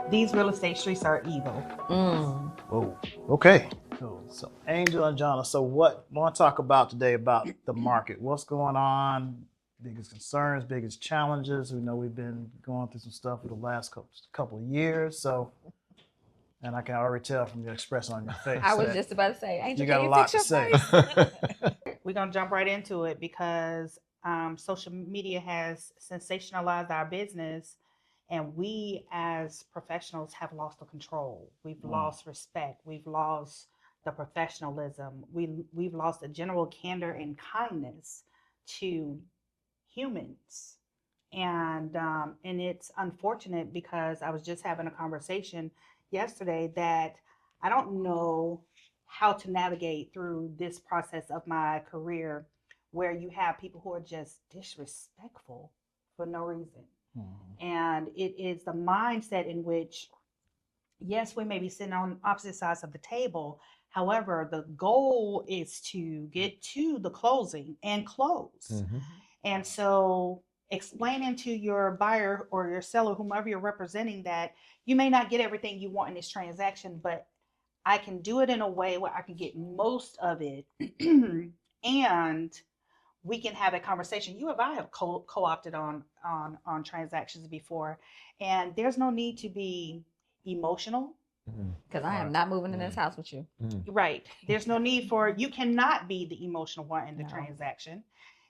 These real estate streets are evil. Oh, okay. Cool. So Angel and Jonna, so what I want to talk about today about the market. What's going on? Biggest concerns, biggest challenges. We know we've been going through some stuff for the last couple of years. So, and I can already tell from your expression on your face. I was just about to say, Angel, you got a lot to say. We're going to jump right into it because social media has sensationalized our business, and we as professionals have lost the control. We've lost respect. We've lost the professionalism. We've lost the general candor and kindness to humans. And it's unfortunate because I was just having a conversation yesterday that I don't know how to navigate through this process of my career where you have people who are just disrespectful for no reason. And it is the mindset in which, yes, we may be sitting on opposite sides of the table. However, the goal is to get to the closing and close. And so explaining to your buyer or your seller, whomever you're representing, that you may not get everything you want in this transaction, but I can do it in a way where I can get most of it and we can have a conversation. You and I have co-opted on transactions before, and there's no need to be emotional. Because I am not moving in this house with you. Right. There's no need for, you cannot be the emotional one in the transaction.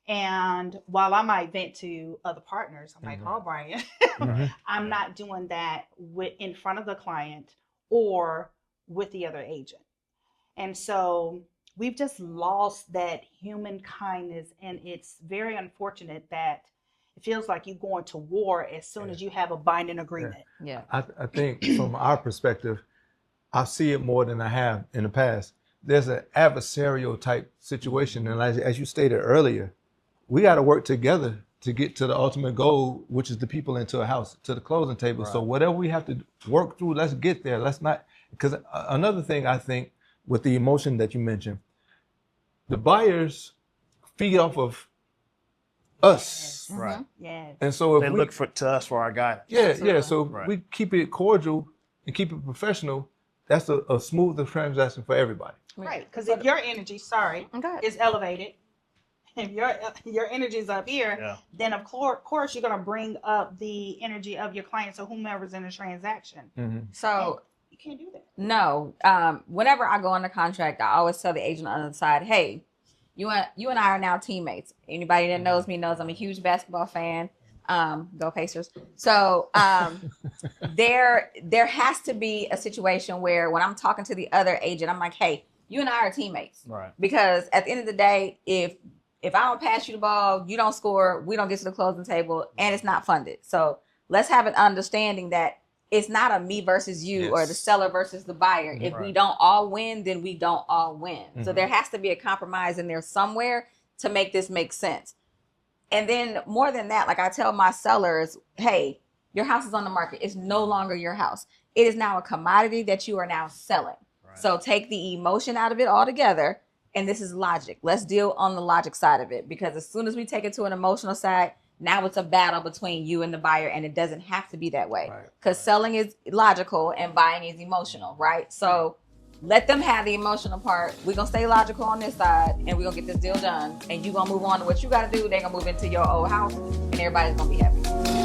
And while I might vent to other partners, I'm like, oh, Brian, I'm not doing that in front of the client or with the other agent. And so we've just lost that human kindness. And it's very unfortunate that it feels like you're going to war as soon as you have a binding agreement. Yeah. I think from our perspective, I see it more than I have in the past. There's an adversarial type situation. And as you stated earlier, we got to work together to get to the ultimate goal, which is the people into a house, to the closing table. Right. So whatever we have to work through, let's get there. Let's not, because another thing I think with the emotion that you mentioned, the buyers feed off of us. Yes. Right. Yes. And so if they look to us for our guidance. Yeah. So we keep it cordial and keep it professional. That's a smoother transaction for everybody. Right. Because if your energy, is elevated, if your energy is up here, then of course you're going to bring up the energy of your clients or whomever's in the transaction. So you can't do that. No. Whenever I go under contract, I always tell the agent on the other side, hey, you and I are now teammates. Anybody that knows me knows I'm a huge basketball fan. Go Pacers. So there has to be a situation where when I'm talking to the other agent, I'm like, hey, you and I are teammates. Right. Because at the end of the day, if I don't pass you the ball, you don't score, we don't get to the closing table, and it's not funded. So let's have an understanding that it's not a me versus you or the seller versus the buyer. If we don't all win, then we don't all win. So there has to be a compromise in there somewhere to make this make sense. And then more than that, like I tell my sellers, hey, your house is on the market. It's no longer your house. It is now a commodity that you are now selling. Right. So take the emotion out of it altogether. And this is logic. Let's deal on the logic side of it, because as soon as we take it to an emotional side, now it's a battle between you and the buyer, and it doesn't have to be that way. Because selling is logical and buying is emotional, right? So let them have the emotional part. We're going to stay logical on this side, and we're going to get this deal done. And you're going to move on to what you got to do. They're going to move into your old house, and everybody's going to be happy.